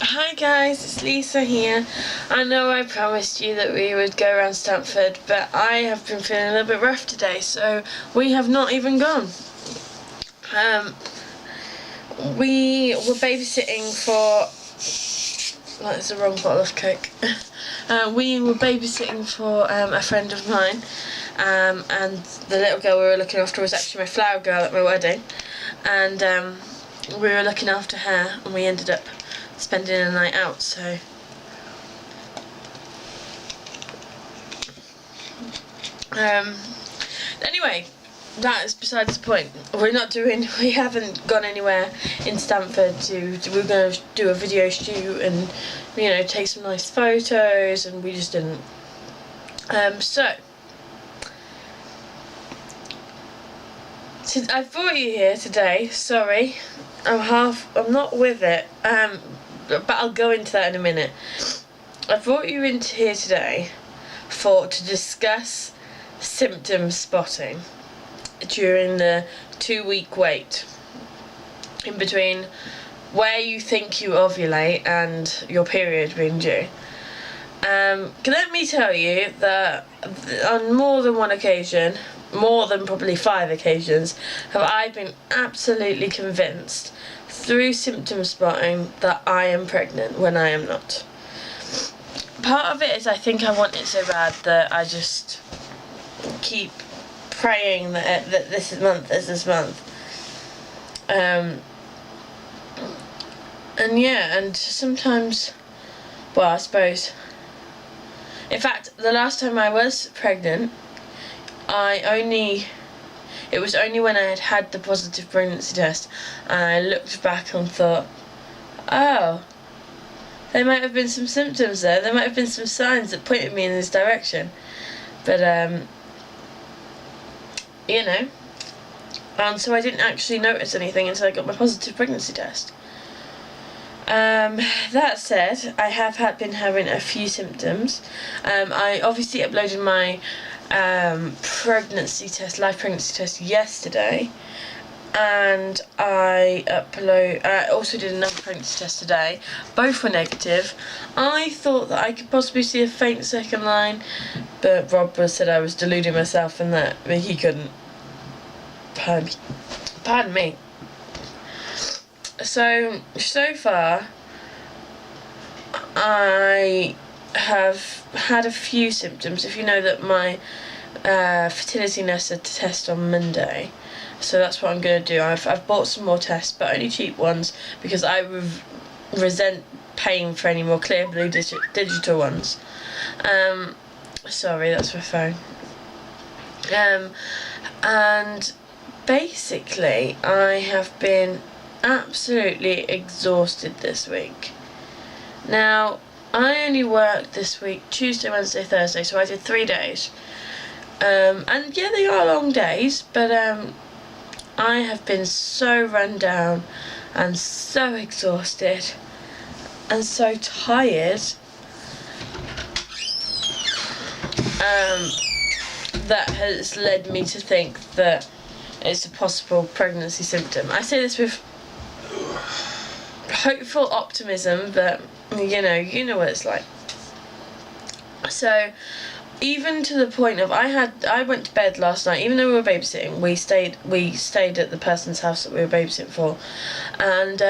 Hi guys, it's Lisa here. I know I promised you that we would go around Stamford, but I have been feeling a little bit rough today, so we have not even gone. We were babysitting for... That's the wrong bottle of Coke. We were babysitting for a friend of mine, and the little girl we were looking after was actually my flower girl at my wedding, and we were looking after her, and we ended up spending a night out, so anyway, that is besides the point. We haven't gone anywhere in Stamford we're going to do a video shoot and, you know, take some nice photos, and we just didn't. So I brought you here today. Sorry, I'm not with it, but I'll go into that in a minute. I brought you into here today to discuss symptom spotting during the 2-week wait in between where you think you ovulate and your period being due. Let me tell you that on more than one occasion, more than probably 5 occasions, have I been absolutely convinced through symptom spotting that I am pregnant when I am not. Part of it is I think I want it so bad that I just keep praying that this month is this month. And yeah, and sometimes, well, I suppose, in fact, the last time I was pregnant, it was only when I had the positive pregnancy test, and I looked back and thought, oh, there might have been some symptoms there, there might have been some signs that pointed me in this direction. But, you know, and so I didn't actually notice anything until I got my positive pregnancy test. That said, I have been having a few symptoms. I obviously uploaded my live pregnancy test yesterday, and I also did another pregnancy test today. Both were negative. I thought that I could possibly see a faint second line, but Rob said I was deluding myself and that he couldn't. Pardon me. So far I have had a few symptoms. If you know that my fertility nurse had to test on Monday, so that's what I'm going to do. I've bought some more tests, but only cheap ones, because I resent paying for any more clear blue digital ones. Sorry, that's my phone. And basically I have been absolutely exhausted this week. Now, I only worked this week Tuesday, Wednesday, Thursday, so I did 3 days. And yeah, they are long days, but I have been so run down and so exhausted and so tired that has led me to think that it's a possible pregnancy symptom. I say this with hopeful optimism, but you know what it's like. So even to the point of I went to bed last night, even though we were babysitting. We stayed at the person's house that we were babysitting for, and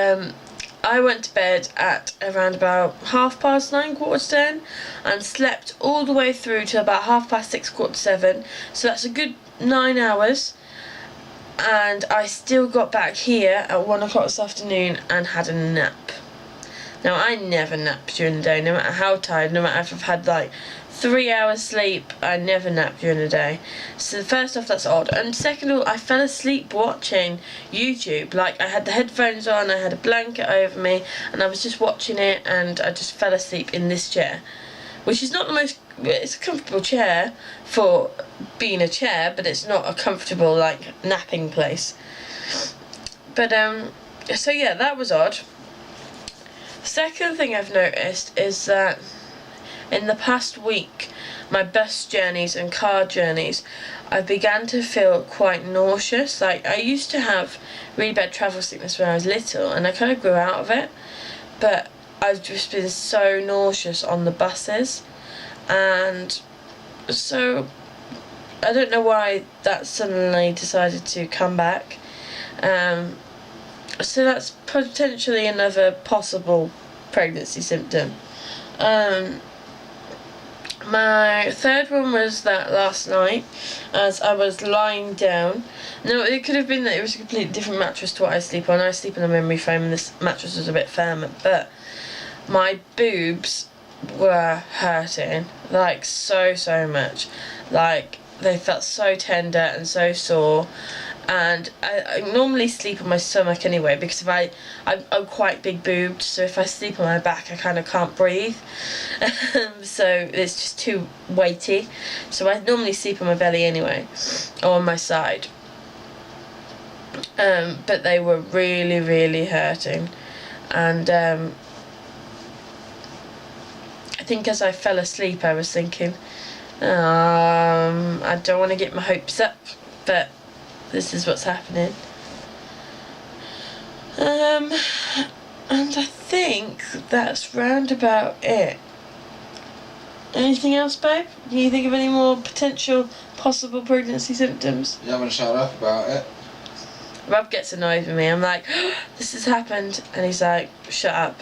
I went to bed at around about 9:30, 10:15, and slept all the way through to about 6:30, 7:15. So that's a good 9 hours. And I still got back here at 1 o'clock this afternoon and had a nap. Now, I never nap during the day, no matter how tired, no matter if I've had like 3 hours sleep, I never nap during the day. So first off, that's odd. And second of all, I fell asleep watching YouTube. Like, I had the headphones on, I had a blanket over me, and I was just watching it, and I just fell asleep in this chair, which is not the most, it's a comfortable chair for being a chair, but it's not a comfortable, like, napping place. But, so yeah, that was odd. Second thing I've noticed is that in the past week, my bus journeys and car journeys, I began to feel quite nauseous. Like, I used to have really bad travel sickness when I was little, and I kind of grew out of it, but I've just been so nauseous on the buses, and so I don't know why that suddenly decided to come back. So that's potentially another possible pregnancy symptom. My third one was that last night, as I was lying down. No, it could have been that it was a completely different mattress to what I sleep on. I sleep on a memory foam, and this mattress was a bit firmer, but my boobs were hurting, like so much. Like, they felt so tender and so sore. And I normally sleep on my stomach anyway, because if I'm quite big boobed, so if I sleep on my back I kind of can't breathe. So it's just too weighty. So I normally sleep on my belly anyway, or on my side. But they were really hurting, and I think as I fell asleep I was thinking, I don't want to get my hopes up, but this is what's happening. And I think that's round about it. Anything else, babe? Can you think of any more potential possible pregnancy symptoms? You haven't shut up about it. Rob gets annoyed with me. I'm like, this has happened, and he's like, shut up.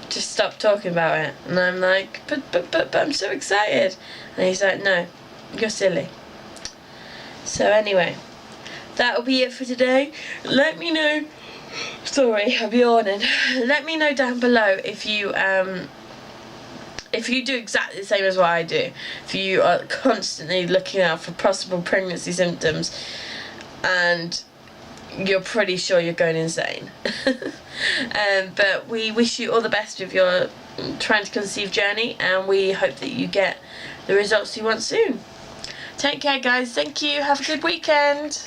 Just stop talking about it. And I'm like, but I'm so excited. And he's like, no, you're silly. So anyway, that'll be it for today. Let me know. Sorry, I'm yawning. Let me know down below if you do exactly the same as what I do. If you are constantly looking out for possible pregnancy symptoms, and you're pretty sure you're going insane. But we wish you all the best with your trying to conceive journey, and we hope that you get the results you want soon. Take care, guys. Thank you. Have a good weekend.